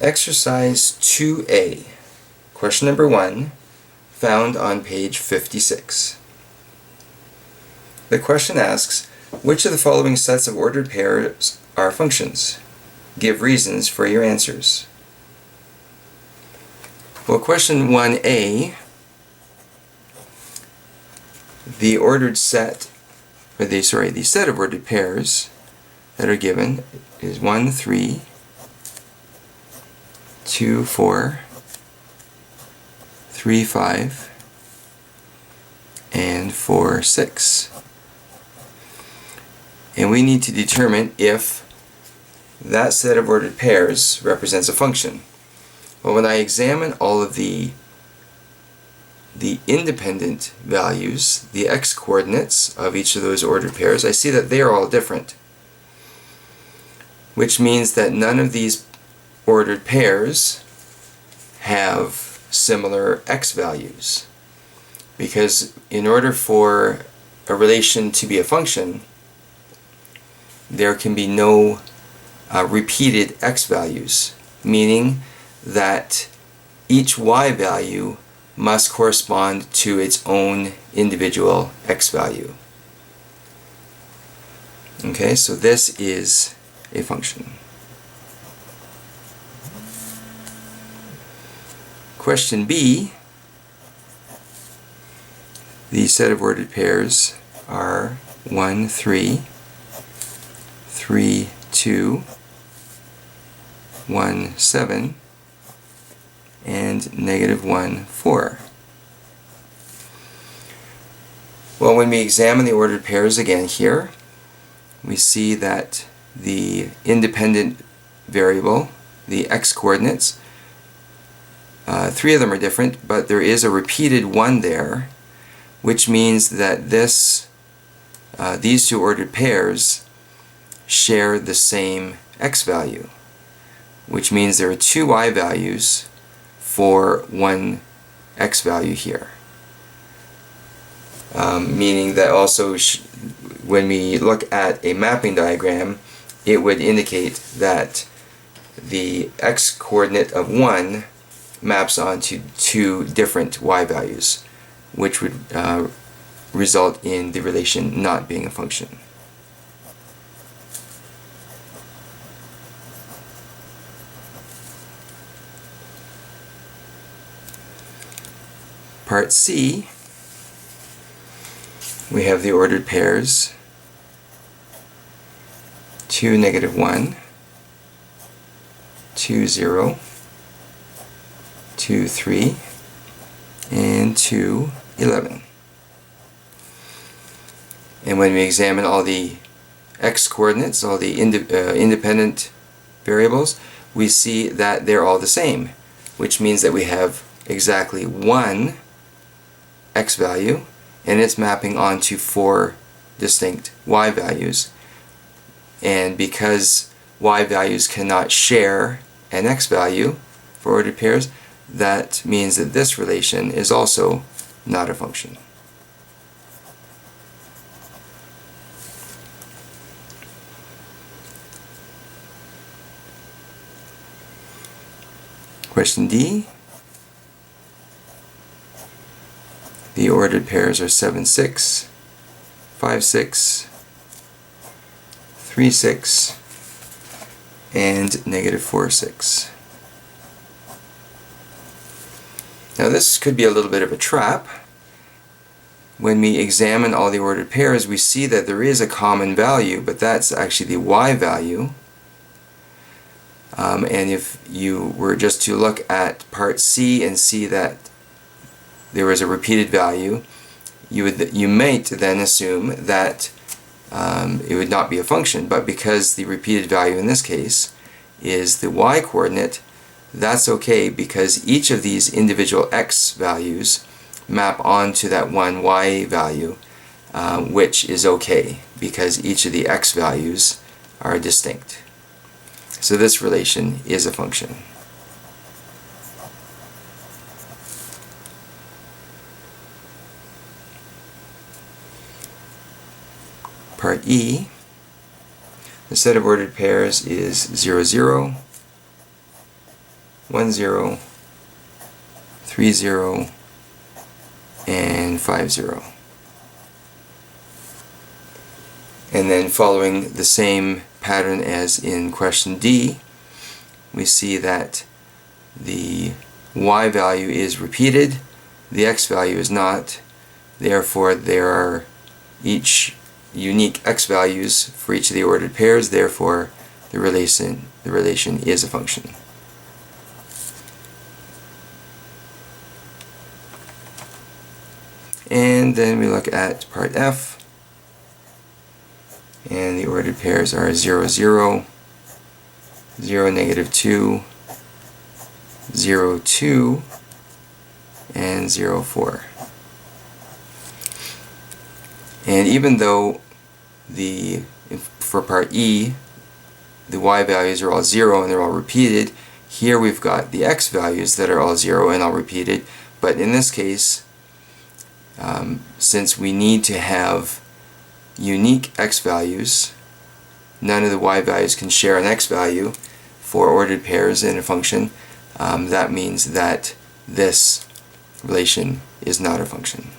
Exercise 2A, question number 1, found on page 56. The question asks, which of the following sets of ordered pairs are functions? Give reasons for your answers. Well, question 1A, the set of ordered pairs that are given is 1, 3, 2, 4, 3, 5, and 4, 6. And we need to determine if that set of ordered pairs represents a function. Well, when I examine all of the independent values, the x-coordinates of each of those ordered pairs, I see that they are all different, which means that none of these ordered pairs have similar x values, because in order for a relation to be a function, there can be no repeated x values, meaning that each y value must correspond to its own individual x value. Okay, so this is a function. Question B, the set of ordered pairs are 1, 3, 3, 2, 1, 7, and -1, 4. Well, when we examine the ordered pairs again here, we see that the independent variable, the x-coordinates, 3 of them are different, but there is a repeated 1 there, which means that these two ordered pairs share the same x value, which means there are 2 y values for 1 x value here. Meaning that also when we look at a mapping diagram, it would indicate that the x-coordinate of 1 maps onto 2 different y values, which would result in the relation not being a function. Part C, we have the ordered pairs 2, -1, 2, 0, 2, 3, and 2, 11. And when we examine all the x-coordinates, all the independent variables, we see that they're all the same, which means that we have exactly 1 x value, and it's mapping onto 4 distinct y values. And because y values cannot share an x value for ordered pairs, that means that this relation is also not a function. Question D, the ordered pairs are 7, 6, 5, 6, 3, 6, and -4, 6. Now this could be a little bit of a trap. When we examine all the ordered pairs, we see that there is a common value, but that's actually the y value. And if you were just to look at part C and see that there was a repeated value, you might then assume that it would not be a function, but because the repeated value in this case is the y coordinate, that's okay, because each of these individual x values map onto that one y value, which is okay because each of the x values are distinct. So this relation is a function. Part E, the set of ordered pairs is 0, 0, 1, 0, 3, 0, and 5, 0. And then following the same pattern as in question D, we see that the y value is repeated, the x value is not, therefore there are each unique x values for each of the ordered pairs, therefore the relation is a function. And then we look at part F, and the ordered pairs are 0, 0, 0, negative 2, 0, 2, and 0, 4. And even though for part E, the y values are all 0 and they're all repeated, here we've got the x values that are all 0 and all repeated, but in this case, since we need to have unique x values, none of the y values can share an x value for ordered pairs in a function. That means that this relation is not a function.